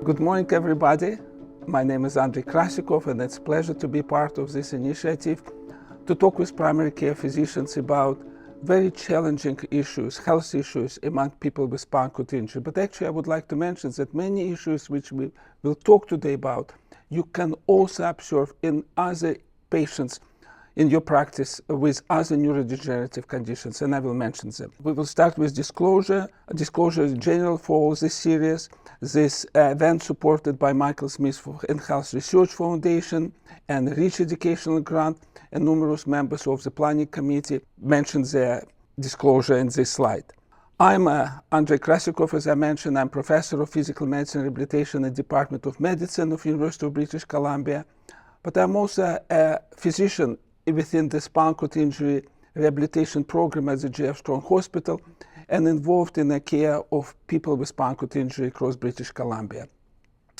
Good morning, everybody. My name is Andrei Krassioukov, and it's a pleasure to be part of this initiative to talk with primary care physicians about very challenging issues, health issues among people with spinal cord injury. But actually, I would like to mention that many issues which we will talk today about, you can also observe in other patients in your practice with other neurodegenerative conditions, and I will mention them. We will start with disclosure. Disclosure is general for all this series. This event supported by Michael Smith and Health Research Foundation and Rich Educational Grant, and numerous members of the planning committee mentioned their disclosure in this slide. I'm Andrei Krassioukov, as I mentioned. I'm professor of physical medicine and rehabilitation in the Department of Medicine of University of British Columbia, but I'm also a physician within the spinal cord injury rehabilitation program at the J.F. Strong Hospital and involved in the care of people with spinal cord injury across British Columbia.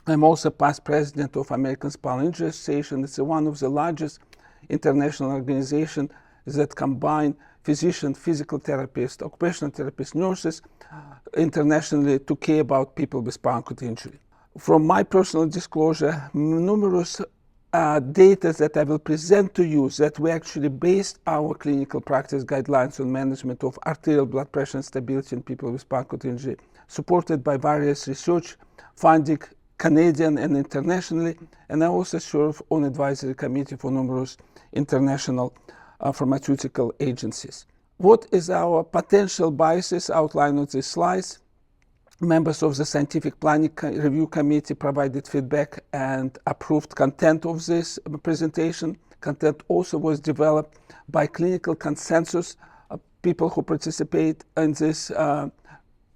I'm also past president of American Spinal Injury Association. It's one of the largest international organizations that combine physicians, physical therapists, occupational therapists, nurses internationally to care about people with spinal cord injury. From my personal disclosure, numerous data that I will present to you that we actually based our clinical practice guidelines on management of arterial blood pressure and stability in people with spinal cord injury, supported by various research funding, Canadian and internationally, and I also serve on advisory committee for numerous international pharmaceutical agencies. What is our potential biases outlined on these slides? Members of the Scientific Planning Review Committee provided feedback and approved content of this presentation. Content also was developed by clinical consensus, people who participate in this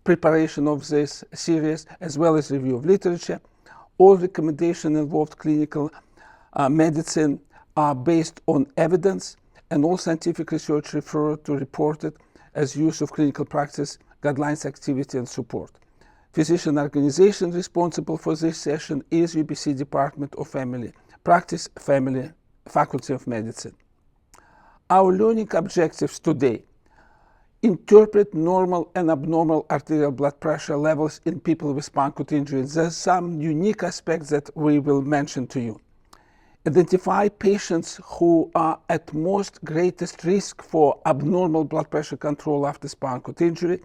preparation of this series, as well as review of literature. All recommendations involved clinical medicine are based on evidence, and all scientific research referred to reported as use of clinical practice, guidelines, activity, and support. Physician organization responsible for this session is UBC Department of Family Practice, Faculty of Medicine. Our learning objectives today: interpret normal and abnormal arterial blood pressure levels in people with spinal cord injury. There's some unique aspects that we will mention to you. Identify patients who are at most greatest risk for abnormal blood pressure control after spinal cord injury.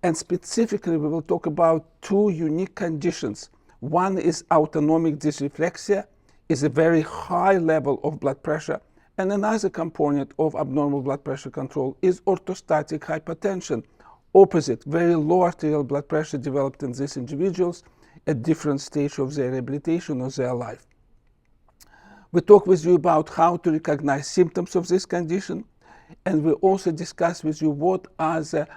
And specifically, we will talk about two unique conditions. One is autonomic dysreflexia, is a very high level of blood pressure, and another component of abnormal blood pressure control is orthostatic hypotension, opposite, very low arterial blood pressure developed in these individuals at different stages of their rehabilitation or their life. We talk with you about how to recognize symptoms of this condition, and we also discuss with you what are the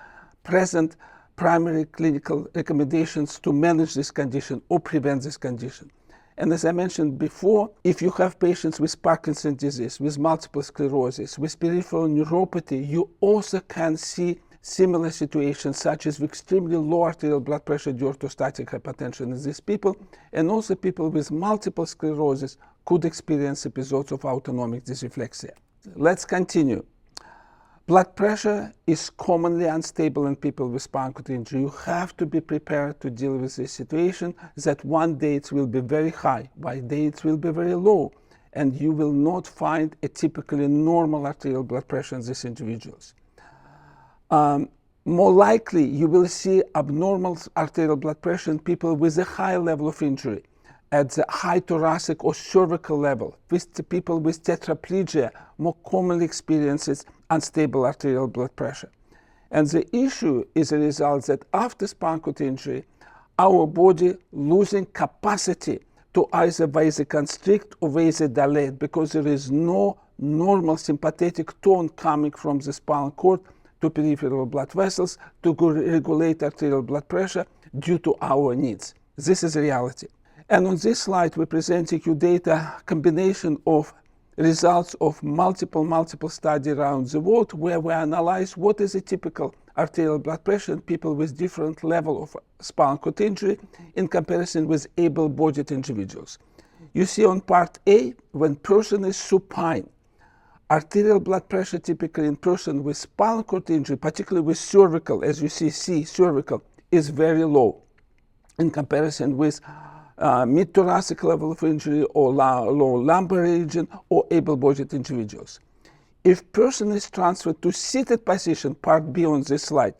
present primary clinical recommendations to manage this condition or prevent this condition. And as I mentioned before, if you have patients with Parkinson's disease, with multiple sclerosis, with peripheral neuropathy, you also can see similar situations such as extremely low arterial blood pressure due to orthostatic hypotension in these people, and also people with multiple sclerosis could experience episodes of autonomic dysreflexia. Let's continue. Blood pressure is commonly unstable in people with spinal cord injury. You have to be prepared to deal with this situation, that one day it will be very high, one day it will be very low, and you will not find a typically normal arterial blood pressure in these individuals. More likely, you will see abnormal arterial blood pressure in people with a high level of injury, at the high thoracic or cervical level. With the people with tetraplegia, more commonly experiences unstable arterial blood pressure. And the issue is a result that after spinal cord injury, our body losing capacity to either vasoconstrict or vasodilate, because there is no normal sympathetic tone coming from the spinal cord to peripheral blood vessels to regulate arterial blood pressure due to our needs. This is reality. And on this slide, we're presenting you data, combination of results of multiple studies around the world, where we analyze what is a typical arterial blood pressure in people with different level of spinal cord injury in comparison with able-bodied individuals. You see on part A, when person is supine, arterial blood pressure typically in person with spinal cord injury, particularly with cervical, as you see C, cervical, is very low in comparison with mid-thoracic level of injury or low lumbar region, or able-bodied individuals. If person is transferred to seated position, part B on this slide,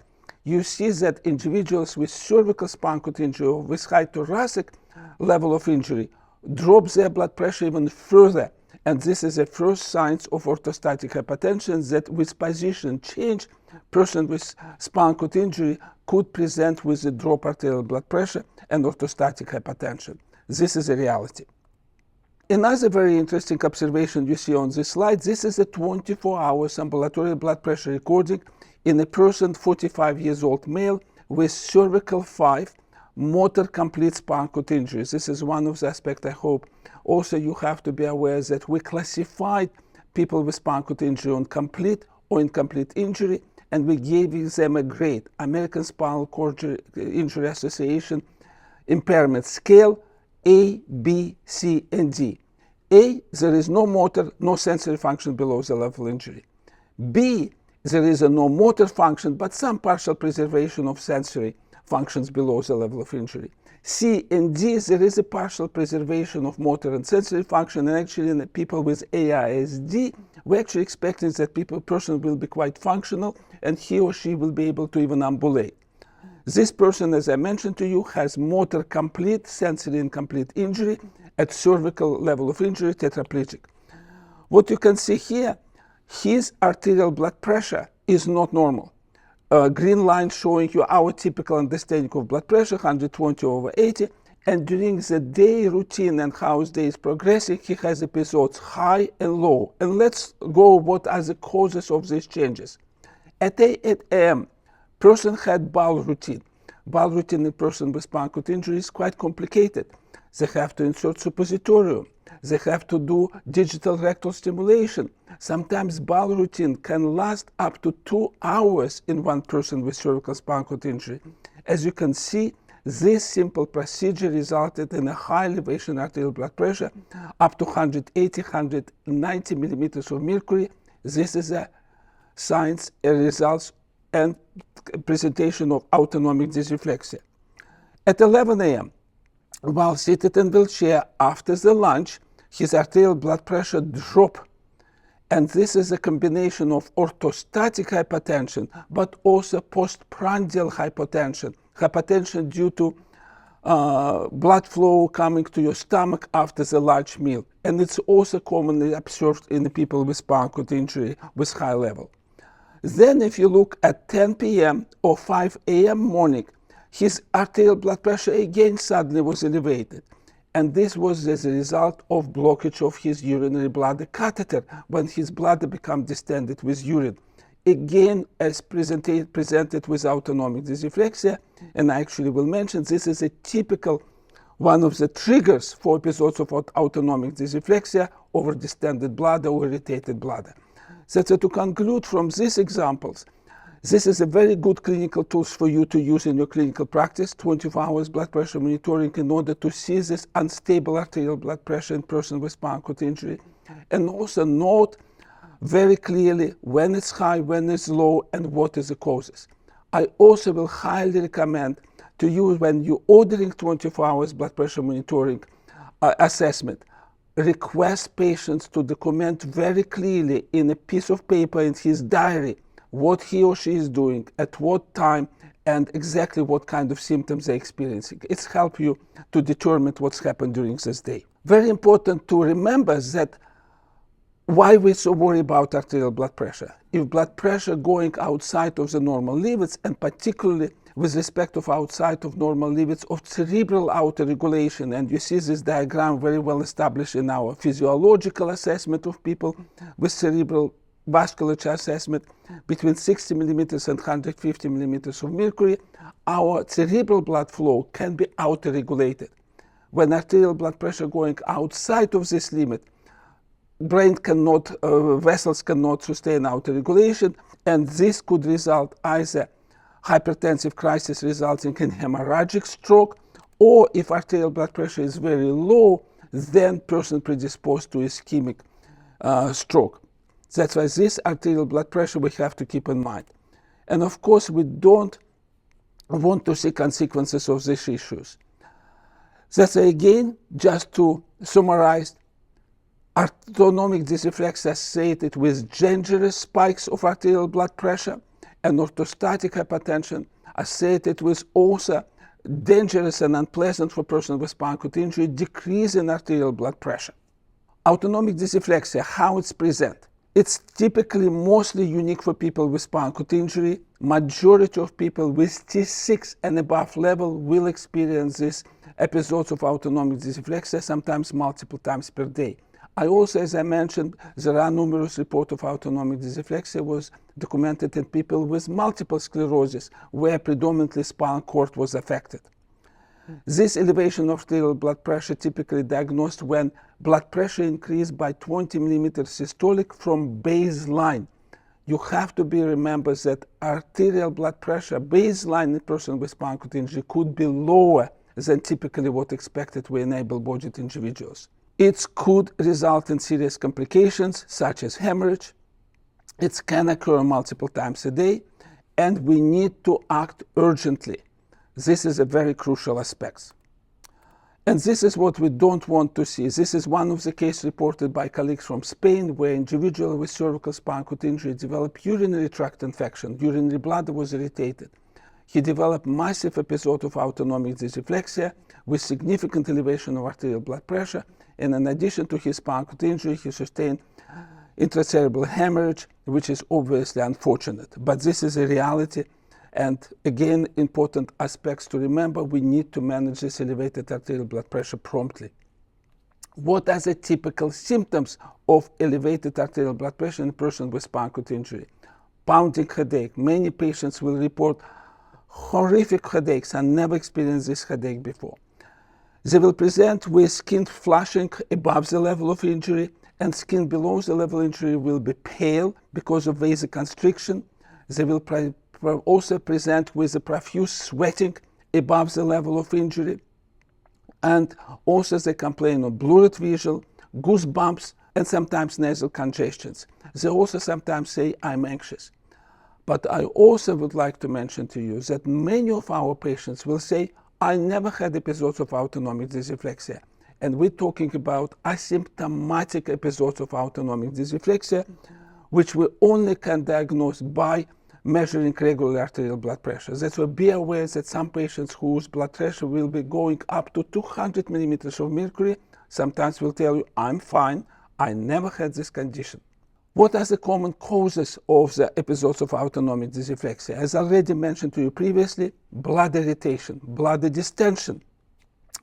you see that individuals with cervical spinal cord injury or with high thoracic level of injury drop their blood pressure even further. And this is the first signs of orthostatic hypotension, that with position change, person with spinal cord injury could present with a drop arterial blood pressure and orthostatic hypotension. This is a reality. Another very interesting observation you see on this slide, this is a 24 hours ambulatory blood pressure recording in a person, 45 years old male, with cervical 5 motor complete spinal cord injuries. This is one of the aspects I hope also you have to be aware, that we classified people with spinal cord injury on complete or incomplete injury, and we gave them a grade, American Spinal Cord Injury Association impairment scale, A, B, C, and D. A, there is no motor, no sensory function below the level of injury. B, there is a no motor function, but some partial preservation of sensory functions below the level of injury. C and D, there is a partial preservation of motor and sensory function, and actually in the people with AISD, we're actually expecting that person will be quite functional, and he or she will be able to even ambulate. This person, as I mentioned to you, has motor complete, sensory incomplete injury at cervical level of injury, tetraplegic. What you can see here, his arterial blood pressure is not normal. Green line showing you our typical understanding of blood pressure, 120/80, and during the day routine and how his day is progressing, he has episodes high and low. And let's go what are the causes of these changes. At 8 a.m., person had bowel routine. Bowel routine in person with spinal cord injury is quite complicated. They have to insert suppositorium. They have to do digital rectal stimulation. Sometimes bowel routine can last up to 2 hours in one person with cervical spinal cord injury. As you can see, this simple procedure resulted in a high elevation arterial blood pressure up to 180, 190 millimeters of mercury. This is a signs, results, and presentation of autonomic dysreflexia. At 11 a.m., while seated in wheelchair after the lunch, his arterial blood pressure dropped. And this is a combination of orthostatic hypotension, but also postprandial hypotension, hypotension due to blood flow coming to your stomach after the large meal. And it's also commonly observed in the people with spinal cord injury with high level. Then if you look at 10 p.m. or 5 a.m. morning, his arterial blood pressure again suddenly was elevated. And this was as a result of blockage of his urinary bladder catheter when his bladder became distended with urine. Again, as presented with autonomic dysreflexia, and I actually will mention this is a typical one of the triggers for episodes of autonomic dysreflexia, over distended bladder or irritated bladder. So to conclude from these examples, this is a very good clinical tools for you to use in your clinical practice, 24 hours blood pressure monitoring, in order to see this unstable arterial blood pressure in person with spinal cord injury, and also note very clearly when it's high, when it's low, and what is the causes. I also will highly recommend to you, when you're ordering 24 hours blood pressure monitoring assessment, request patients to document very clearly in a piece of paper in his diary what he or she is doing, at what time, and exactly what kind of symptoms they're experiencing. It's help you to determine what's happened during this day. Very important to remember that why we so worry about arterial blood pressure. If blood pressure going outside of the normal limits, and particularly with respect of outside of normal limits of cerebral autoregulation, and you see this diagram very well established in our physiological assessment of people with cerebral vasculature assessment, between 60 millimeters and 150 millimeters of mercury, our cerebral blood flow can be autoregulated. When arterial blood pressure going outside of this limit, brain cannot, vessels cannot sustain autoregulation, and this could result either hypertensive crisis resulting in hemorrhagic stroke, or if arterial blood pressure is very low, then person predisposed to ischemic stroke. That's why this arterial blood pressure we have to keep in mind. And of course, we don't want to see consequences of these issues. That's again, just to summarize, autonomic dysreflexia associated with dangerous spikes of arterial blood pressure, and orthostatic hypotension associated with also dangerous and unpleasant for person with spinal cord injury decrease in arterial blood pressure. Autonomic dysreflexia, how it's present. It's typically mostly unique for people with spinal cord injury. Majority of people with T6 and above level will experience these episodes of autonomic dysreflexia, sometimes multiple times per day. I also, as I mentioned, there are numerous reports of autonomic dysreflexia was documented in people with multiple sclerosis, where predominantly spinal cord was affected. This elevation of arterial blood pressure typically diagnosed when blood pressure increased by 20 millimeters systolic from baseline. You have to be remembered that arterial blood pressure baseline in a person with spinal cord injury could be lower than typically what expected with able-bodied individuals. It could result in serious complications such as hemorrhage. It can occur multiple times a day, and we need to act urgently. This is a very crucial aspect. And this is what we don't want to see. This is one of the cases reported by colleagues from Spain, where an individual with cervical spinal cord injury developed urinary tract infection. Urinary bladder was irritated. He developed massive episode of autonomic dysreflexia with significant elevation of arterial blood pressure. And in addition to his spinal cord injury, he sustained intracerebral hemorrhage, which is obviously unfortunate. But this is a reality. And again, important aspects to remember, we need to manage this elevated arterial blood pressure promptly. What are the typical symptoms of elevated arterial blood pressure in a person with spinal cord injury? Pounding headache. Many patients will report horrific headaches and never experienced this headache before. They will present with skin flushing above the level of injury, and skin below the level of injury will be pale because of vasoconstriction. They will also present with a profuse sweating above the level of injury, and also they complain of blurred vision, goosebumps, and sometimes nasal congestions. They also sometimes say, I'm anxious. But I also would like to mention to you that many of our patients will say, I never had episodes of autonomic dysreflexia. And we're talking about asymptomatic episodes of autonomic dysreflexia, which we only can diagnose by measuring regular arterial blood pressure. That's why be aware that some patients whose blood pressure will be going up to 200 millimeters of mercury sometimes will tell you, I'm fine, I never had this condition. What are the common causes of the episodes of autonomic dysreflexia? As already mentioned to you previously, blood irritation, bladder distension,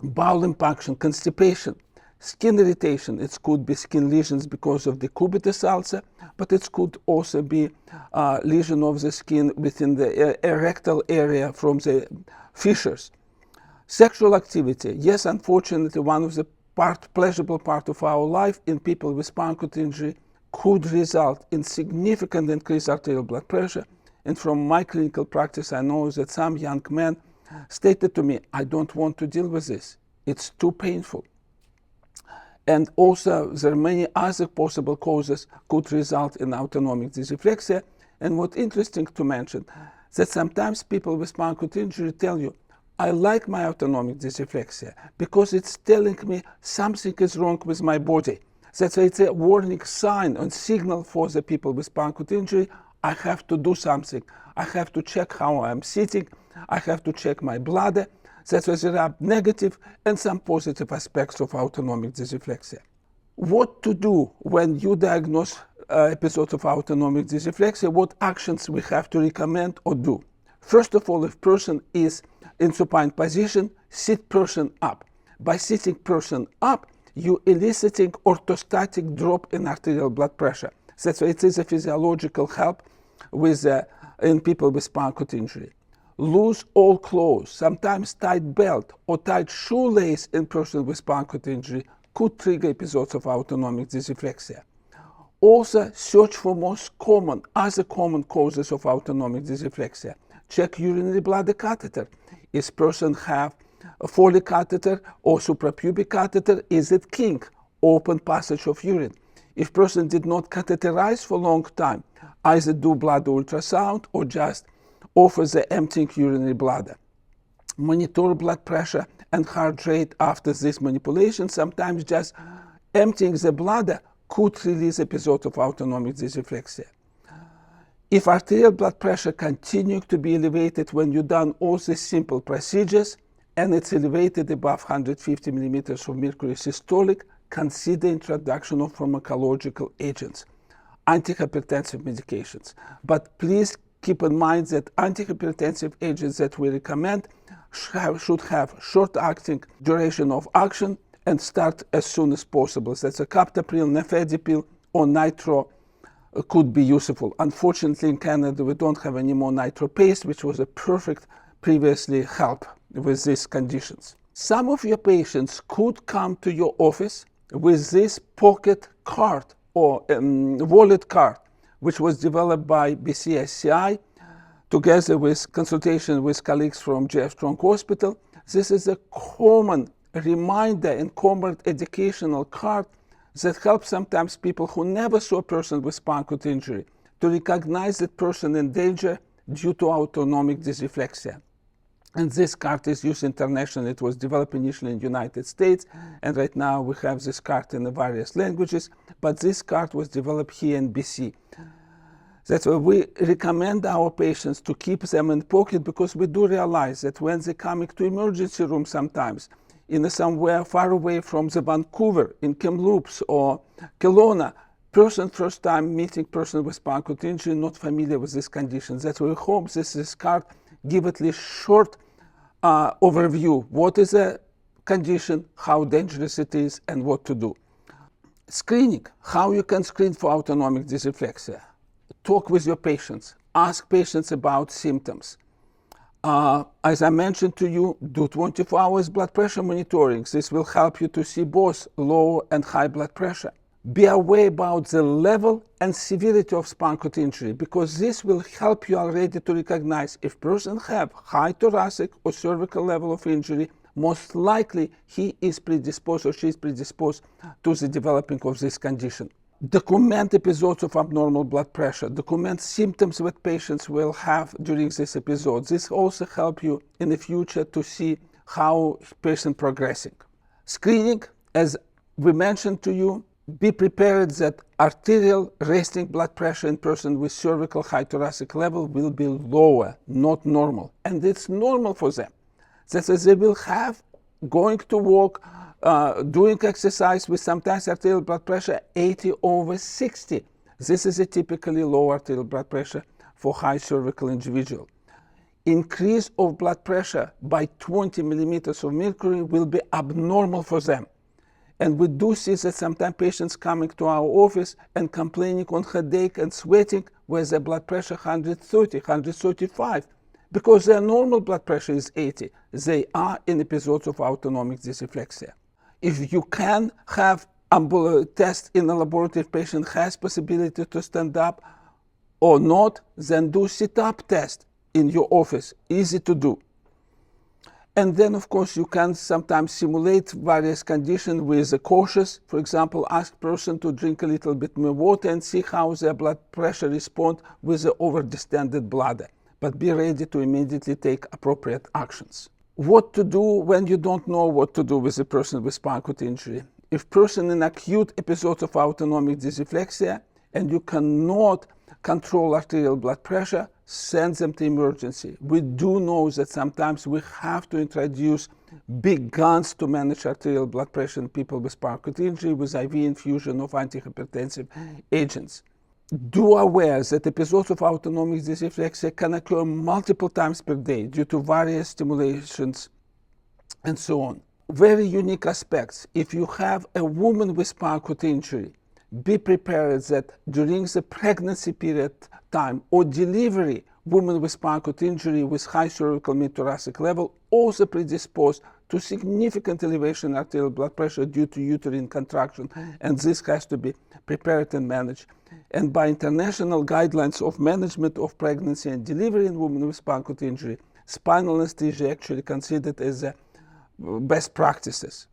bowel impaction, constipation, skin irritation. It could be skin lesions because of the cubitus ulcer, but it could also be lesion of the skin within the rectal area from the fissures. Sexual activity. Yes, unfortunately, one of the pleasurable part of our life in people with spinal cord injury could result in significant increased arterial blood pressure. And from my clinical practice, I know that some young men stated to me, I don't want to deal with this. It's too painful. And also, there are many other possible causes could result in autonomic dysreflexia. And what's interesting to mention, that sometimes people with spinal cord injury tell you, I like my autonomic dysreflexia because it's telling me something is wrong with my body. That's why it's a warning sign and signal for the people with spinal cord injury. I have to do something. I have to check how I'm sitting. I have to check my bladder. That's why there are negative and some positive aspects of autonomic dysreflexia. What to do when you diagnose episodes of autonomic dysreflexia? What actions we have to recommend or do? First of all, if person is in supine position, sit person up. By sitting person up, you eliciting orthostatic drop in arterial blood pressure. That's why it is a physiological help with in people with spinal cord injury. Loose all clothes, sometimes tight belt or tight shoelace in person with spinal cord injury could trigger episodes of autonomic dysreflexia. Also, search for other common causes of autonomic dysreflexia. Check urinary bladder catheter. Is person have a Foley catheter or suprapubic catheter? Is it kink, open passage of urine? If person did not catheterize for a long time, either do bladder ultrasound or just offer the emptying urinary bladder. Monitor blood pressure and heart rate after this manipulation. Sometimes just emptying the bladder could release episode of autonomic dysreflexia. If arterial blood pressure continues to be elevated when you've done all these simple procedures and it's elevated above 150 millimeters of mercury systolic, consider introduction of pharmacological agents, antihypertensive medications. But please keep in mind that antihypertensive agents that we recommend should have short-acting duration of action and start as soon as possible. That's a captopril, nifedipine, or nitro could be useful. Unfortunately, in Canada, we don't have any more nitro paste, which was a perfect previously help with these conditions. Some of your patients could come to your office with this pocket card or wallet card, which was developed by BCSCI together with consultation with colleagues from J.F. Strong Hospital. This is a common reminder and common educational card that helps sometimes people who never saw a person with spinal cord injury to recognize that person in danger due to autonomic dysreflexia. And this card is used internationally. It was developed initially in the United States, and right now we have this card in the various languages, but this card was developed here in BC. That's why we recommend our patients to keep them in pocket, because we do realize that when they're coming to emergency room sometimes, in somewhere far away from the Vancouver, in Kamloops or Kelowna, person first time meeting person with spinal cord injury, not familiar with this condition. That's why we hope this card give at least short overview. What is a condition, how dangerous it is, and what to do. Screening, how you can screen for autonomic dysreflexia. Talk with your patients. Ask patients about symptoms. As I mentioned to you, do 24 hours blood pressure monitoring. This will help you to see both low and high blood pressure. Be aware about the level and severity of spinal cord injury, because this will help you already to recognize if person have high thoracic or cervical level of injury, most likely he is predisposed or she is predisposed to the developing of this condition. Document episodes of abnormal blood pressure. Document symptoms that patients will have during this episode. This also help you in the future to see how patient progressing. Screening, as we mentioned to you, be prepared that arterial resting blood pressure in person with cervical high thoracic level will be lower, not normal. And it's normal for them. That is, they will have going to work, doing exercise with sometimes arterial blood pressure 80/60. This is a typically low arterial blood pressure for high cervical individual. Increase of blood pressure by 20 millimeters of mercury will be abnormal for them. And we do see that sometimes patients coming to our office and complaining on headache and sweating with their blood pressure 130, 135. Because their normal blood pressure is 80. They are in episodes of autonomic dysreflexia. If you can have test in a laboratory, if patient has possibility to stand up or not, then do sit-up test in your office. Easy to do. And then, of course, you can sometimes simulate various conditions with a cautious. For example, ask person to drink a little bit more water and see how their blood pressure responds with the over-distended bladder. But be ready to immediately take appropriate actions. What to do when you don't know what to do with a person with spinal cord injury? If person in acute episodes of autonomic dysreflexia and you cannot control arterial blood pressure, send them to emergency. We do know that sometimes we have to introduce big guns to manage arterial blood pressure in people with spinal cord injury with IV infusion of antihypertensive agents. Do aware that episodes of autonomic dysreflexia can occur multiple times per day due to various stimulations and so on. Very unique aspects. If you have a woman with spinal cord injury, be prepared that during the pregnancy period time or delivery, women with spinal cord injury with high cervical mid-thoracic level also predisposed to significant elevation in arterial blood pressure due to uterine contraction, and this has to be prepared and managed. And by international guidelines of management of pregnancy and delivery in women with spinal cord injury, spinal anesthesia actually considered as the best practices.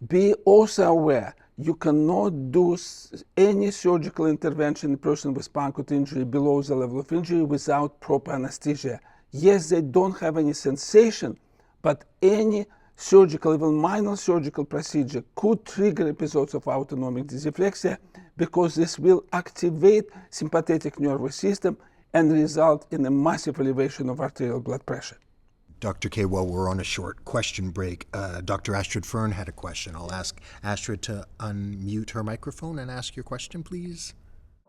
Be also aware you cannot do any surgical intervention in a person with spinal cord injury below the level of injury without proper anesthesia. Yes, they don't have any sensation, But any surgical, even minor surgical procedure could trigger episodes of autonomic dysreflexia because this will activate sympathetic nervous system and result in a massive elevation of arterial blood pressure. Dr. K, while we're on a short question break, Dr. Astrid Fern had a question. I'll ask Astrid to unmute her microphone and ask your question, please.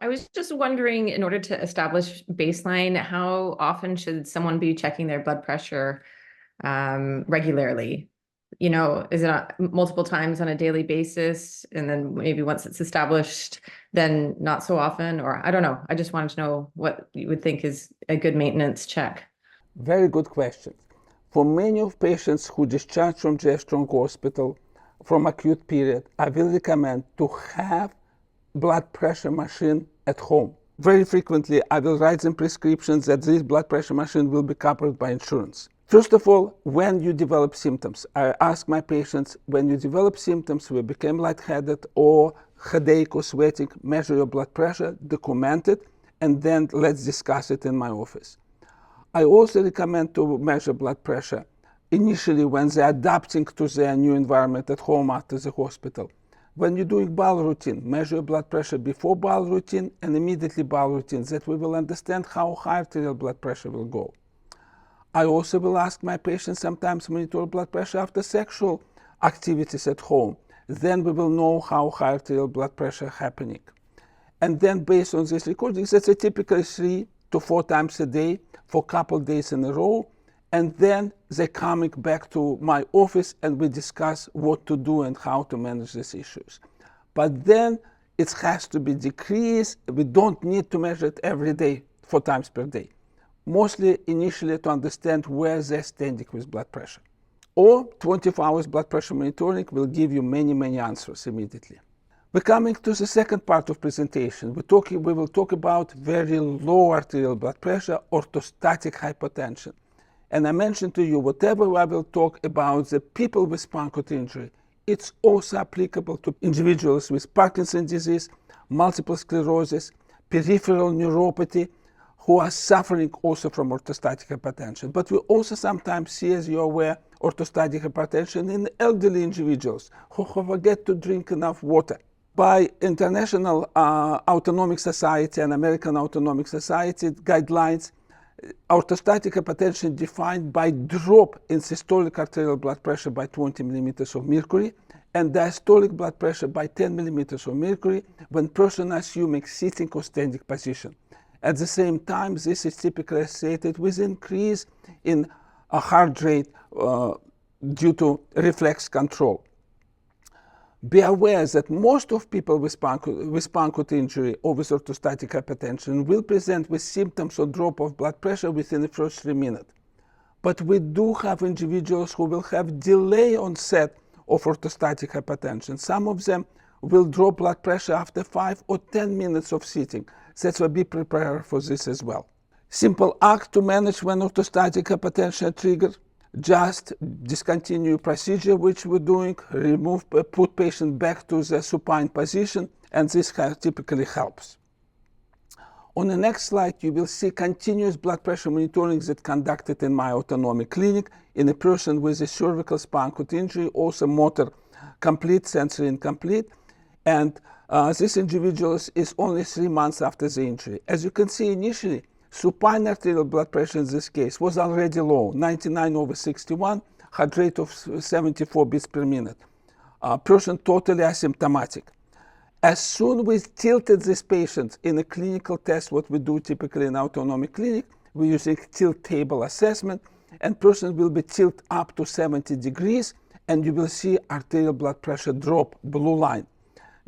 I was just wondering, in order to establish baseline, how often should someone be checking their blood pressure regularly? You know, is it multiple times on a daily basis, and then maybe once it's established, then not so often? Or I don't know. I just wanted to know what you would think is a good maintenance check. Very good question. For many of patients who discharge from J.F. Strong Hospital from acute period, I will recommend to have blood pressure machine at home. Very frequently, I will write them prescriptions that this blood pressure machine will be covered by insurance. First of all, when you develop symptoms, I ask my patients, when you develop symptoms, we became lightheaded or headache or sweating, measure your blood pressure, document it, and then let's discuss it in my office. I also recommend to measure blood pressure initially when they're adapting to their new environment at home after the hospital. When you're doing bowel routine, measure blood pressure before bowel routine and immediately bowel routine, that we will understand how high arterial blood pressure will go. I also will ask my patients sometimes monitor blood pressure after sexual activities at home. Then we will know how high arterial blood pressure happening. And then based on these recordings, that's a typically 3 to 4 times a day for a couple days in a row. And then they're coming back to my office and we discuss what to do and how to manage these issues. But then it has to be decreased. We don't need to measure it every day, 4 times per day. Mostly initially to understand where they're standing with blood pressure. Or 24 hours blood pressure monitoring will give you many answers immediately. We're coming to the second part of presentation. We will talk about very low arterial blood pressure, orthostatic hypotension. And I mentioned to you, whatever I will talk about the people with spinal cord injury, it's also applicable to individuals with Parkinson's disease, multiple sclerosis, peripheral neuropathy, who are suffering also from orthostatic hypertension. But we also sometimes see, as you're aware, orthostatic hypertension in elderly individuals who forget to drink enough water. By International Autonomic Society and American Autonomic Society guidelines, orthostatic hypertension defined by drop in systolic arterial blood pressure by 20 millimeters of mercury and diastolic blood pressure by 10 millimeters of mercury when person assuming sitting or standing position. At the same time, this is typically associated with increase in a heart rate due to reflex control. Be aware that most of people with spinal cord injury or with orthostatic hypertension will present with symptoms or drop of blood pressure within the first 3 minutes. But we do have individuals who will have delay onset of orthostatic hypertension. Some of them will drop blood pressure after 5 or 10 minutes of sitting. That's why be prepared for this as well. Simple act to manage when orthostatic hypertension triggered. Just discontinue procedure which we're doing, put patient back to the supine position, and this typically helps. On the next slide, you will see continuous blood pressure monitoring that conducted in my autonomic clinic in a person with a cervical spinal cord injury, also motor complete, sensory incomplete, and this individual is only 3 months after the injury. As you can see initially, supine arterial blood pressure in this case was already low, 99/61, heart rate of 74 beats per minute. Person totally asymptomatic. As soon as we tilted this patient in a clinical test, what we do typically in autonomic clinic, we're using tilt table assessment, and person will be tilted up to 70 degrees, and you will see arterial blood pressure drop, blue line.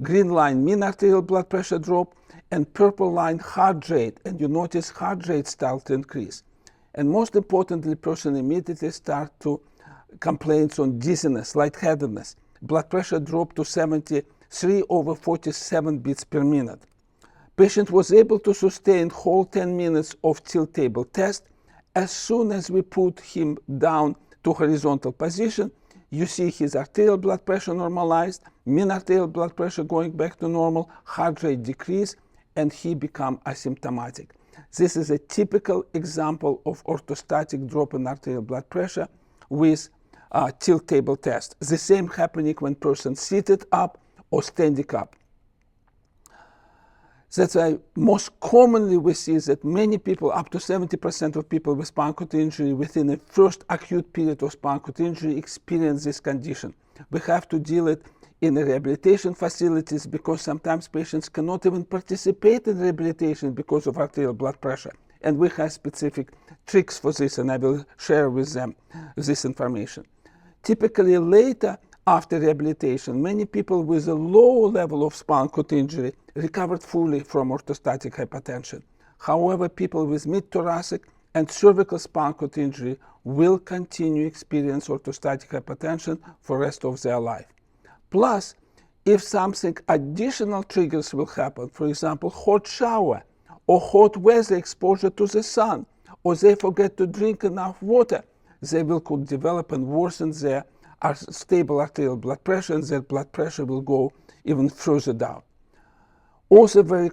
Green line, mean arterial blood pressure drop, and purple line, heart rate, and you notice heart rate start to increase. And most importantly, person immediately start to complaints on dizziness, lightheadedness. Blood pressure dropped to 73/47 beats per minute. Patient was able to sustain whole 10 minutes of tilt table test. As soon as we put him down to horizontal position, you see his arterial blood pressure normalized, mean arterial blood pressure going back to normal, heart rate decrease, and he become asymptomatic. This is a typical example of orthostatic drop in arterial blood pressure with tilt table test. The same happening when person seated up or standing up. That's why most commonly we see that many people, up to 70% of people with spinal cord injury within the first acute period of spinal cord injury experience this condition. We have to deal it in the rehabilitation facilities because sometimes patients cannot even participate in rehabilitation because of arterial blood pressure. And we have specific tricks for this, and I will share with them this information. Typically later, after rehabilitation, many people with a low level of spinal cord injury recovered fully from orthostatic hypotension. However, people with mid-thoracic and cervical spinal cord injury will continue experience orthostatic hypotension for the rest of their life. Plus, if something additional triggers will happen, for example, hot shower or hot weather exposure to the sun, or they forget to drink enough water, they could develop and worsen their stable arterial blood pressure, and their blood pressure will go even further down. Also, very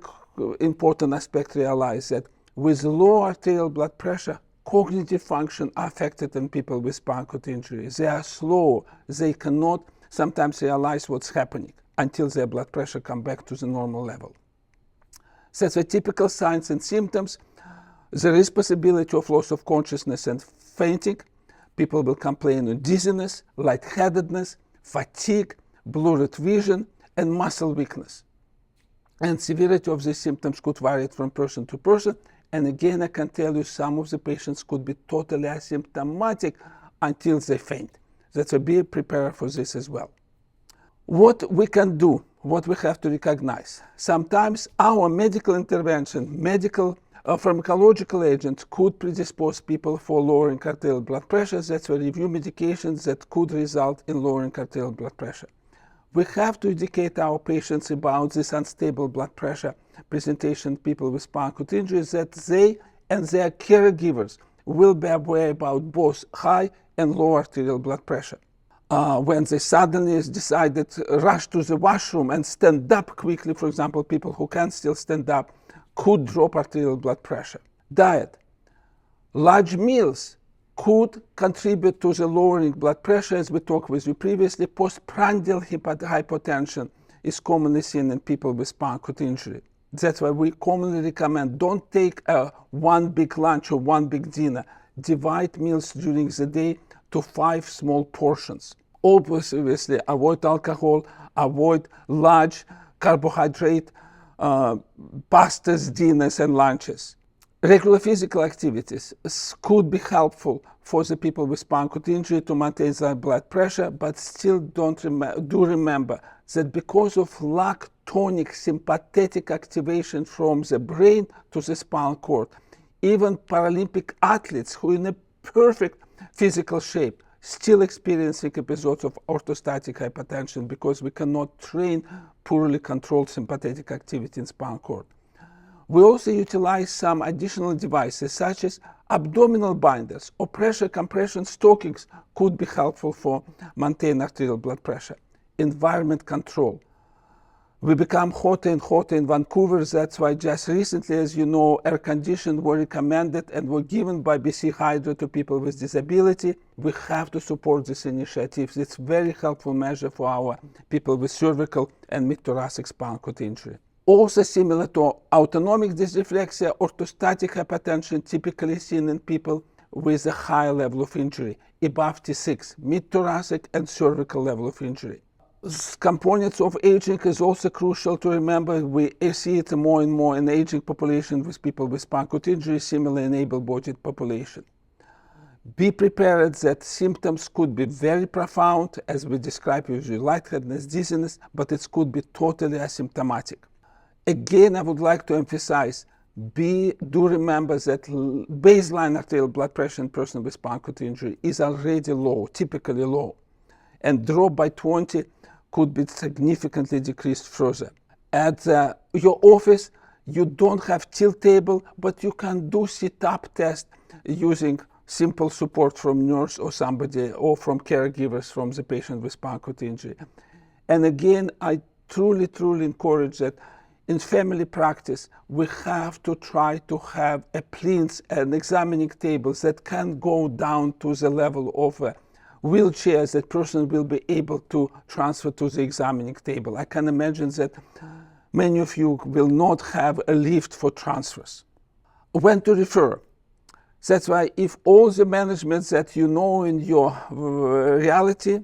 important aspect to realize that with low arterial blood pressure, cognitive function are affected in people with spinal cord injury. They are slow. They cannot sometimes realize what's happening until their blood pressure comes back to the normal level. That's the typical signs and symptoms. There is possibility of loss of consciousness and fainting. People will complain of dizziness, lightheadedness, fatigue, blurred vision, and muscle weakness. And severity of these symptoms could vary from person to person. And again, I can tell you some of the patients could be totally asymptomatic until they faint. That's why be prepared for this as well. What we can do, what we have to recognize. Sometimes our medical intervention, pharmacological agents could predispose people for lowering arterial blood pressure. That's why review medications that could result in lowering arterial blood pressure. We have to educate our patients about this unstable blood pressure presentation, people with spinal cord injuries, that they and their caregivers will be aware about both high and low arterial blood pressure. When they suddenly decided to rush to the washroom and stand up quickly, for example, people who can still stand up, could drop arterial blood pressure. Diet. Large meals could contribute to the lowering blood pressure. As we talked with you previously, postprandial hypotension is commonly seen in people with spinal cord injury. That's why we commonly recommend don't take one big lunch or one big dinner. Divide meals during the day to 5 small portions. Obviously, avoid alcohol, avoid large carbohydrate pastas, dinners, and lunches. Regular physical activities could be helpful for the people with spinal cord injury to maintain their blood pressure, but still do remember that because of lack tonic sympathetic activation from the brain to the spinal cord, even Paralympic athletes who are in a perfect physical shape still experiencing episodes of orthostatic hypotension because we cannot train poorly controlled sympathetic activity in spinal cord. We also utilize some additional devices such as abdominal binders or pressure compression stockings could be helpful for maintaining arterial blood pressure. Environment control. We become hotter and hotter in Vancouver. That's why just recently, as you know, air conditioning were recommended and were given by BC Hydro to people with disability. We have to support this initiative. It's a very helpful measure for our people with cervical and mid-thoracic spinal cord injury. Also similar to autonomic dysreflexia, orthostatic hypotension typically seen in people with a higher level of injury, above T6, mid-thoracic and cervical level of injury. Components of aging is also crucial to remember. We see it more and more in aging population with people with spinal cord injury, similar in able-bodied population. Be prepared that symptoms could be very profound, as we described usually lightheadedness, dizziness, but it could be totally asymptomatic. Again, I would like to emphasize, do remember that baseline arterial blood pressure in a person with spinal cord injury is already low, typically low, and drop by 20 could be significantly decreased further. At your office, you don't have tilt table, but you can do sit-up test using simple support from nurse or somebody, or from caregivers from the patient with spinal cord injury. And again, I truly encourage that in family practice, we have to try to have a plinth and examining tables that can go down to the level of wheelchairs that person will be able to transfer to the examining table. I can imagine that many of you will not have a lift for transfers. When to refer? That's why if all the management that you know in your reality,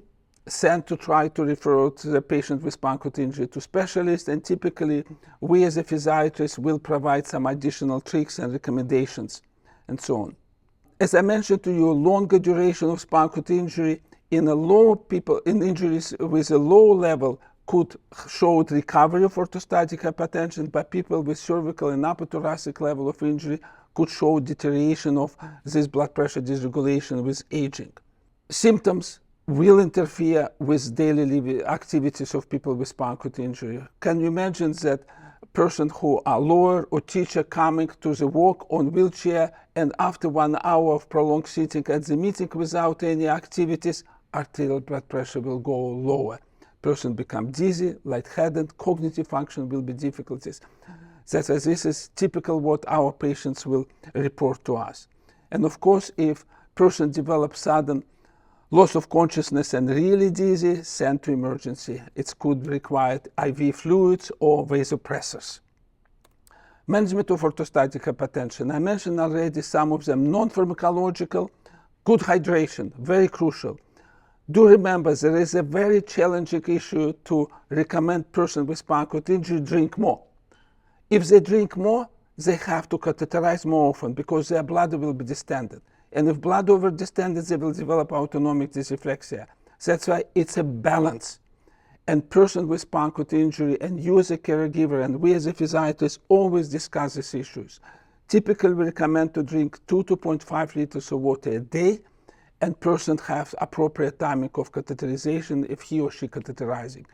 send to try to refer to the patient with spinal cord injury to specialists, and typically we as a physiatrist will provide some additional tricks and recommendations and so on. As I mentioned to you, longer duration of spinal cord injury in injuries with a low level could show recovery of orthostatic hypotension, but people with cervical and upper thoracic level of injury could show deterioration of this blood pressure dysregulation with aging. Symptoms will interfere with daily activities of people with spinal cord injury. Can you imagine that person who are lawyer or teacher coming to the work on wheelchair, and after 1 hour of prolonged sitting at the meeting without any activities, arterial blood pressure will go lower. Person become dizzy, lightheaded, cognitive function will be difficulties. This is typical what our patients will report to us. And of course, if person develops sudden loss of consciousness and really dizzy, send to emergency. It could require IV fluids or vasopressors. Management of orthostatic hypotension. I mentioned already some of them. Non-pharmacological, good hydration, very crucial. Do remember there is a very challenging issue to recommend person with spinal cord injury drink more. If they drink more, they have to catheterize more often because their bladder will be distended. And if blood over distended, they will develop autonomic dysreflexia. That's why it's a balance. And person with spinal cord injury and you as a caregiver and we as a physiatrist always discuss these issues. Typically, we recommend to drink 2 to 2.5 liters of water a day, and person has appropriate timing of catheterization if he or she catheterizing.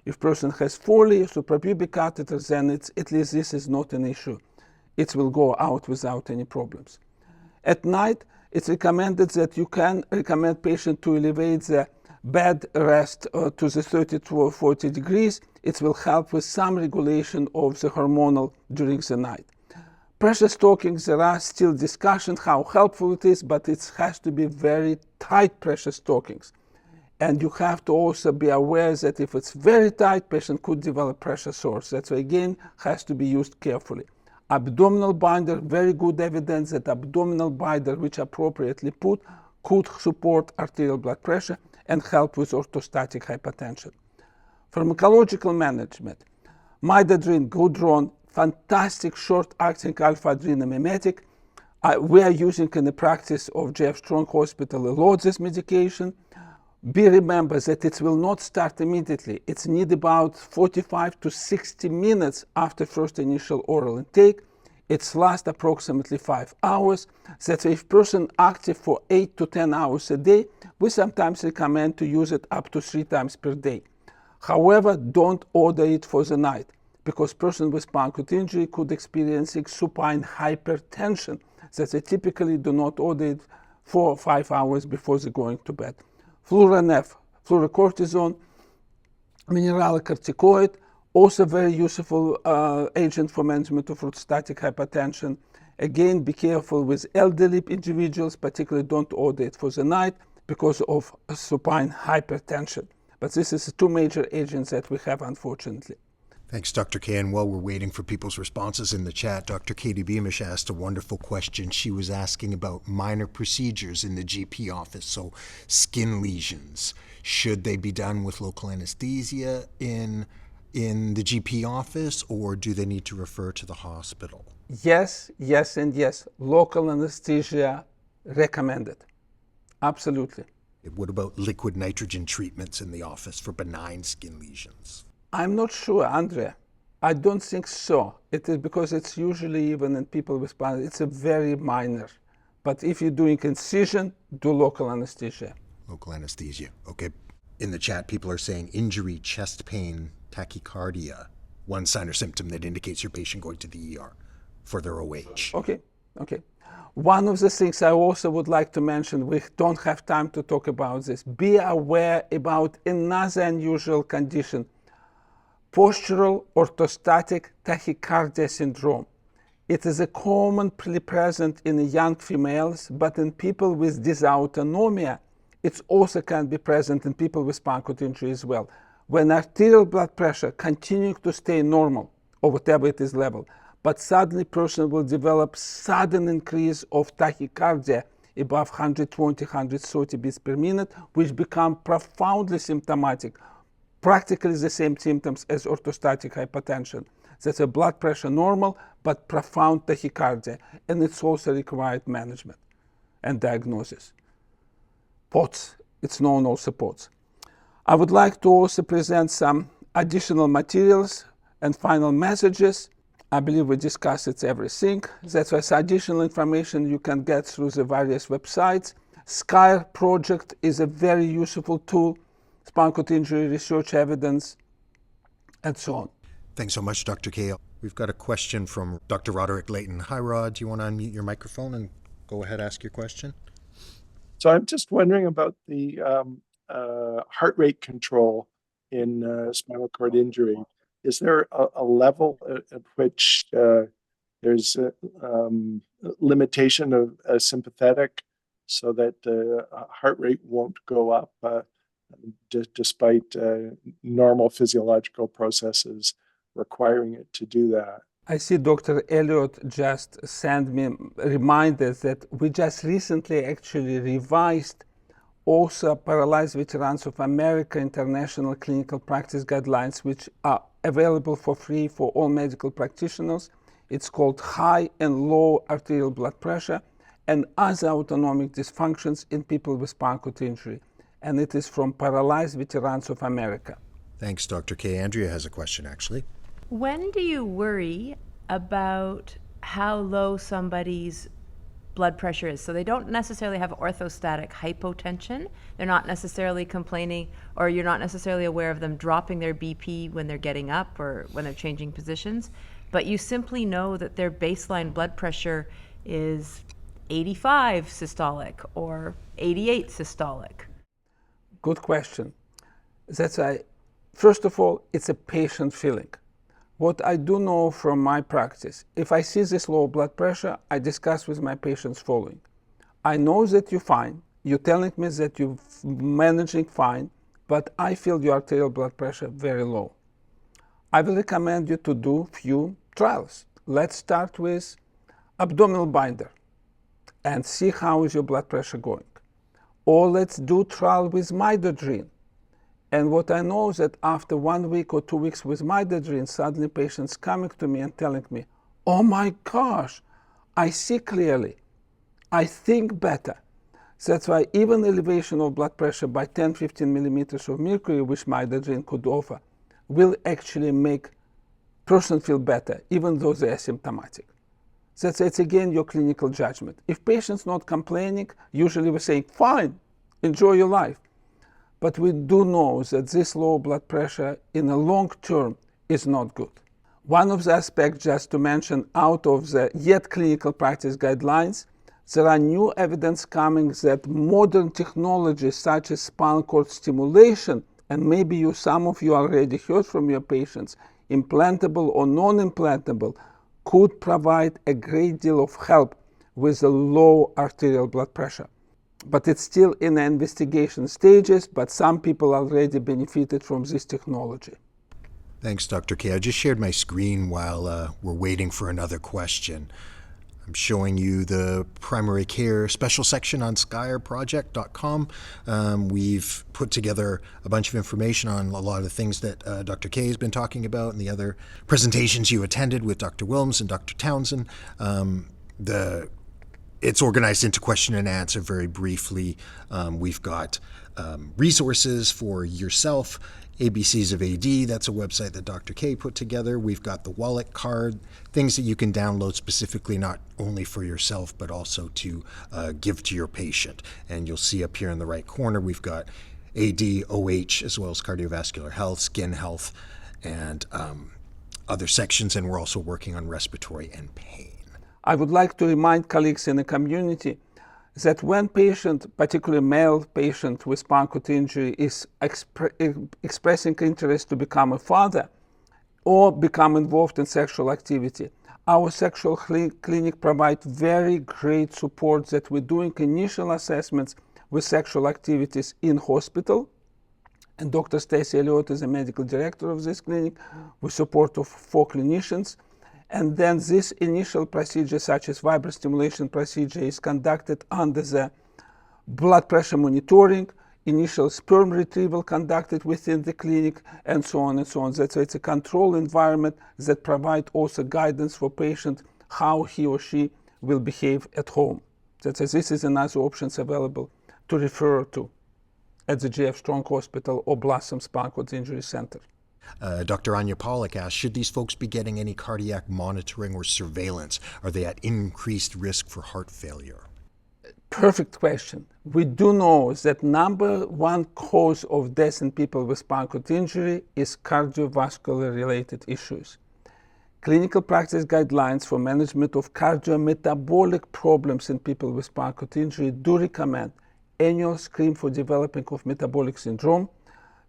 If person has 4 layers of suprapubic catheters, then at least this is not an issue. It will go out without any problems. At night, it's recommended that you can recommend patient to elevate the bed rest to the 30 to 40 degrees. It will help with some regulation of the hormonal during the night. Pressure stockings, there are still discussions how helpful it is, but it has to be very tight pressure stockings. And you have to also be aware that if it's very tight, patient could develop pressure sores. That's why, again, has to be used carefully. Abdominal binder, very good evidence that abdominal binder, which appropriately put, could support arterial blood pressure and help with orthostatic hypotension. Pharmacological management. Midodrine, Gudron, fantastic short-acting alpha-adrenamimetic. We are using in the practice of JF Strong Hospital a lot this medication. Remember that it will not start immediately. It's need about 45 to 60 minutes after first initial oral intake. It's last approximately 5 hours. That's if person active for 8 to 10 hours a day, we sometimes recommend to use it up to 3 times per day. However, don't order it for the night, because person with spinal cord injury could experience supine hypertension, that they typically do not order it 4 or 5 hours before they're going to bed. Fluranef, fluorocortisone, mineralocorticoid, also very useful agent for management of orthostatic hypotension. Again, be careful with elderly individuals, particularly don't order it for the night because of supine hypertension. But this is the 2 major agents that we have, unfortunately. Thanks, Dr. K. And while we're waiting for people's responses in the chat, Dr. Katie Beamish asked a wonderful question. She was asking about minor procedures in the GP office, so skin lesions. Should they be done with local anesthesia in the GP office, or do they need to refer to the hospital? Yes, yes, and yes. Local anesthesia recommended. Absolutely. What about liquid nitrogen treatments in the office for benign skin lesions? I'm not sure, Andrei. I don't think so. It is because it's usually even in people with spinal, it's a very minor. But if you're doing incision, do local anesthesia. Local anesthesia, okay. In the chat, people are saying injury, chest pain, tachycardia, one sign or symptom that indicates your patient going to the ER for their OH. Okay. One of the things I also would like to mention, we don't have time to talk about this. Be aware about another unusual condition. Postural orthostatic tachycardia syndrome. It is a commonly present in young females, but in people with dysautonomia, It also can be present in people with spinal cord injury as well. When arterial blood pressure continuing to stay normal, or whatever it is level, but suddenly person will develop sudden increase of tachycardia above 120, 130 beats per minute, which become profoundly symptomatic, practically the same symptoms as orthostatic hypotension. That's a blood pressure normal, but profound tachycardia, and it's also required management and diagnosis. POTS, it's known also POTS. I would like to also present some additional materials and final messages. I believe we discussed everything. That's why additional information you can get through the various websites. SCIRE project is a very useful tool, spinal cord injury research evidence, and so on. Thanks so much, Dr. K. We've got a question from Dr. Roderick Layton. Hi, Rod. Do you want to unmute your microphone and go ahead, ask your question? So I'm just wondering about the heart rate control in spinal cord injury. Is there a level at which there's a limitation of sympathetic so that the heart rate won't go up despite normal physiological processes requiring it to do that? I see Dr. Elliott just sent me reminders that we just recently actually revised also Paralyzed Veterans of America International Clinical Practice Guidelines, which are available for free for all medical practitioners. It's called High and Low Arterial Blood Pressure and Other Autonomic Dysfunctions in People with Spinal Cord Injury. And it is from Paralyzed Veterans of America. Thanks, Dr. K. Andrea has a question, actually. When do you worry about how low somebody's blood pressure is? So they don't necessarily have orthostatic hypotension. They're not necessarily complaining, or you're not necessarily aware of them dropping their BP when they're getting up or when they're changing positions, but you simply know that their baseline blood pressure is 85 systolic or 88 systolic. Good question. That's why, first of all, it's a patient feeling. What I do know from my practice, if I see this low blood pressure, I discuss with my patients following. I know that you're fine. You're telling me that you're managing fine, but I feel your arterial blood pressure very low. I will recommend you to do few trials. Let's start with abdominal binder and see how is your blood pressure going. Or let's do trial with midodrine. And what I know is that after 1 week or 2 weeks with midodrine, suddenly patients coming to me and telling me, oh my gosh, I see clearly, I think better. That's why even elevation of blood pressure by 10-15 millimeters of mercury, which midodrine could offer, will actually make person feel better, even though they are symptomatic. It's again your clinical judgment. If patient's not complaining, usually we're saying, fine, enjoy your life. But we do know that this low blood pressure in the long term is not good. One of the aspects, just to mention, out of the yet clinical practice guidelines, there are new evidence coming that modern technologies such as spinal cord stimulation, and maybe some of you already heard from your patients, implantable or non-implantable, could provide a great deal of help with the low arterial blood pressure. But it's still in the investigation stages, but some people already benefited from this technology. Thanks, Dr. K. I just shared my screen while we're waiting for another question. I'm showing you the primary care special section on SCIREproject.com. We've put together a bunch of information on a lot of the things that Dr. K has been talking about and the other presentations you attended with Dr. Wilms and Dr. Townsend. It's organized into question and answer very briefly. We've got resources for yourself, ABCs of AD, that's a website that Dr. K put together. We've got the wallet card, things that you can download specifically not only for yourself, but also to give to your patient. And you'll see up here in the right corner, we've got AD, OH, as well as cardiovascular health, skin health, and other sections. And we're also working on respiratory and pain. I would like to remind colleagues in the community that when patient, particularly male patient with spinal cord injury, is expressing interest to become a father or become involved in sexual activity, our sexual clinic provides very great support that we're doing initial assessments with sexual activities in hospital. And Dr. Stacy Elliott is the medical director of this clinic with support of 4 clinicians. And then this initial procedure, such as vibrostimulation procedure, is conducted under the blood pressure monitoring, initial sperm retrieval conducted within the clinic, and so on and so on. That's why it's a control environment that provides also guidance for patient how he or she will behave at home. That's why this is another options available to refer to at the J.F. Strong Hospital or Blossom Spinal Cord Injury Center. Dr. Anya Pollack asks, should these folks be getting any cardiac monitoring or surveillance? Are they at increased risk for heart failure? Perfect question. We do know that number one cause of death in people with spinal cord injury is cardiovascular related issues. Clinical practice guidelines for management of cardiometabolic problems in people with spinal cord injury do recommend annual screen for developing of metabolic syndrome.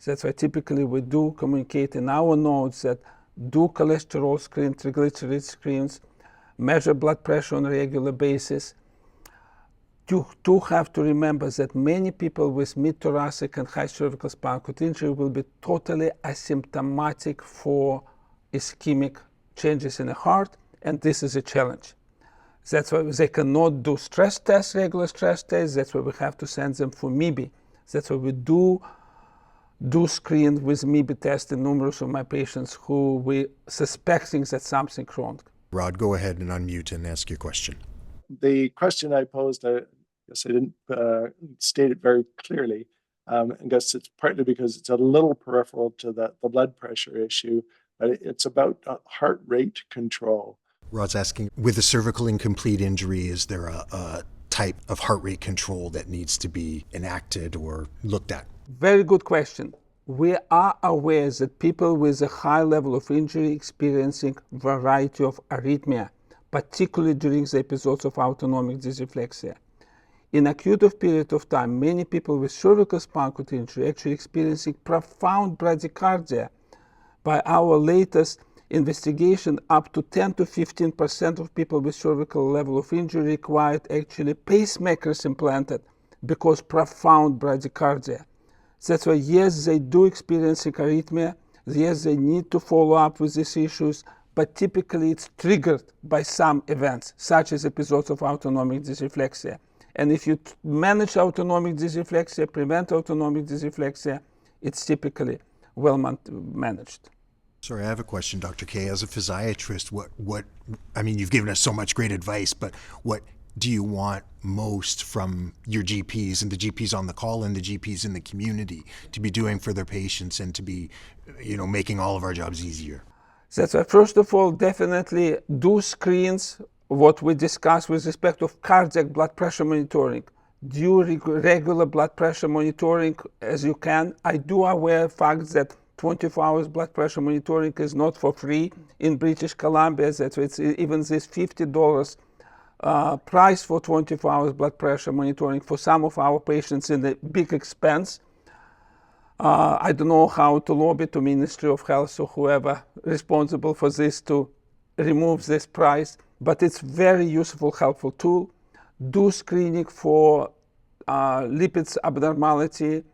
That's why typically we do communicate in our notes that do cholesterol screen, triglyceride screens, measure blood pressure on a regular basis. You do have to remember that many people with mid-thoracic and high cervical spinal cord injury will be totally asymptomatic for ischemic changes in the heart, and this is a challenge. That's why they cannot do stress tests, regular stress tests. That's why we have to send them for MIBI. That's why we do screen with MIBI test in numerous of my patients who we suspecting that something wrong. Rod, go ahead and unmute and ask your question. The question I posed, I guess I didn't state it very clearly. I guess it's partly because it's a little peripheral to the blood pressure issue, but it's about heart rate control. Rod's asking, with a cervical incomplete injury, is there a type of heart rate control that needs to be enacted or looked at? Very good question. We are aware that people with a high level of injury experiencing variety of arrhythmia, particularly during the episodes of autonomic dysreflexia. In acute period of time, many people with cervical spinal cord injury actually experiencing profound bradycardia. By our latest investigation, up to 10 to 15% of people with cervical level of injury required actually pacemakers implanted because profound bradycardia. That's why, yes, they do experience arrhythmia. Yes, they need to follow up with these issues, but typically it's triggered by some events, such as episodes of autonomic dysreflexia. And if you manage autonomic dysreflexia, prevent autonomic dysreflexia, it's typically well managed. Sorry, I have a question, Dr. K. As a physiatrist, what I mean, you've given us so much great advice, but what do you want most from your GPs and the GPs on the call and the GPs in the community to be doing for their patients and to be, making all of our jobs easier? That's why, first of all, definitely do screens, what we discussed with respect of cardiac blood pressure monitoring. Do regular blood pressure monitoring as you can. I do aware of the fact that 24 hours blood pressure monitoring is not for free in British Columbia. That's why it's even this $50 price for 24 hours blood pressure monitoring for some of our patients in a big expense. I don't know how to lobby to Ministry of Health or whoever responsible for this to remove this price, but it's very useful, helpful tool. Do screening for lipids abnormality.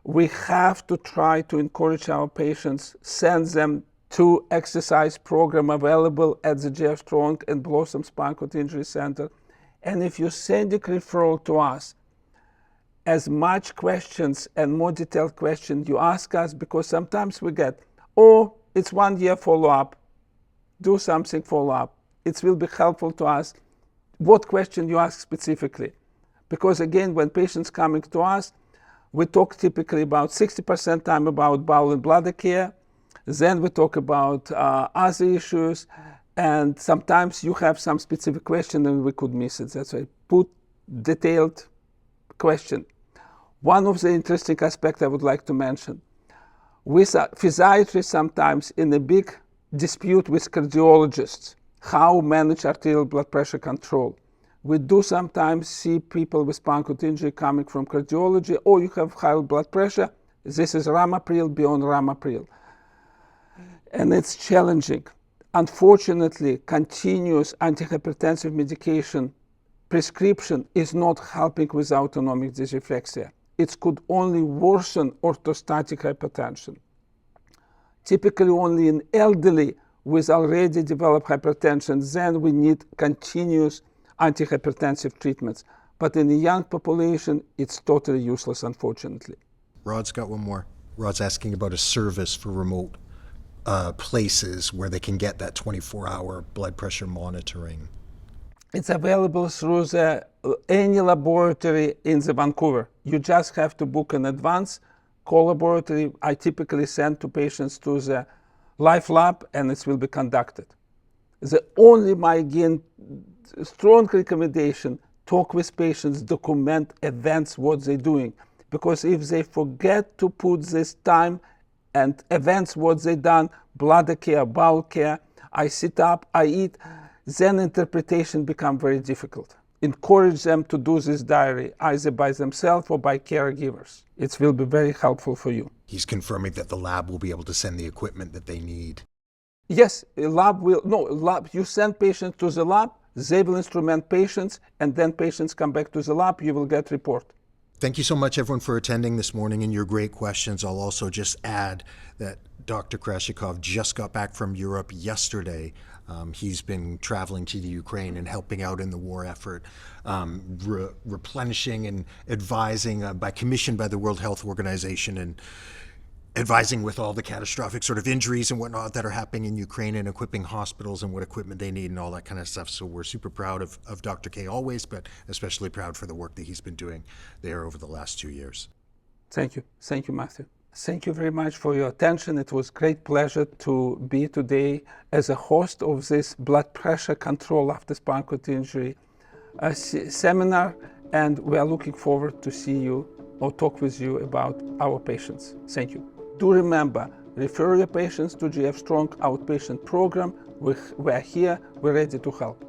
We have to try to encourage our patients, send them to exercise program available at the J.F. Strong and Blossom Spinal Cord Injury Center. And if you send a referral to us, as much questions and more detailed questions you ask us, because sometimes we get, it's 1 year follow-up, do something follow-up. It will be helpful to us what question you ask specifically. Because again, when patients coming to us, we talk typically about 60% time about bowel and bladder care. Then we talk about other issues. And sometimes you have some specific question and we could miss it. That's why put detailed question. One of the interesting aspects I would like to mention, with physiatrists sometimes in a big dispute with cardiologists, how manage arterial blood pressure control. We do sometimes see people with spinal cord injury coming from cardiology, you have high blood pressure, this is ramipril, beyond ramipril. And it's challenging. Unfortunately, continuous antihypertensive medication prescription is not helping with autonomic dysreflexia. It could only worsen orthostatic hypotension. Typically only in elderly with already developed hypertension, then we need continuous antihypertensive treatments. But in the young population, it's totally useless, unfortunately. Rod's got one more. Rod's asking about a service for remote places where they can get that 24-hour blood pressure monitoring. It's available through any laboratory in the Vancouver. You just have to book in advance. Call laboratory. I typically send to patients to the live lab, and it will be conducted. Again, strong recommendation, talk with patients, document events, what they're doing. Because if they forget to put this time and events, what they done, bladder care, bowel care, I sit up, I eat, then interpretation become very difficult. Encourage them to do this diary, either by themselves or by caregivers. It will be very helpful for you. He's confirming that the lab will be able to send the equipment that they need. Yes, you send patients to the lab, they will instrument patients, and then patients come back to the lab, you will get report. Thank you so much, everyone, for attending this morning and your great questions. I'll also just add that Dr. Krassioukov just got back from Europe yesterday. He's been traveling to the Ukraine and helping out in the war effort, replenishing and advising commissioned by the World Health Organization, and advising with all the catastrophic sort of injuries and whatnot that are happening in Ukraine, and equipping hospitals and what equipment they need and all that kind of stuff. So we're super proud of Dr. K always, but especially proud for the work that he's been doing there over the last 2 years. Thank you. Thank you, Matthew. Thank you very much for your attention. It was a great pleasure to be today as a host of this blood pressure control after spinal cord injury seminar, and we are looking forward to see you or talk with you about our patients. Thank you. Do remember, refer your patients to GF Strong outpatient program. We're here, we're ready to help.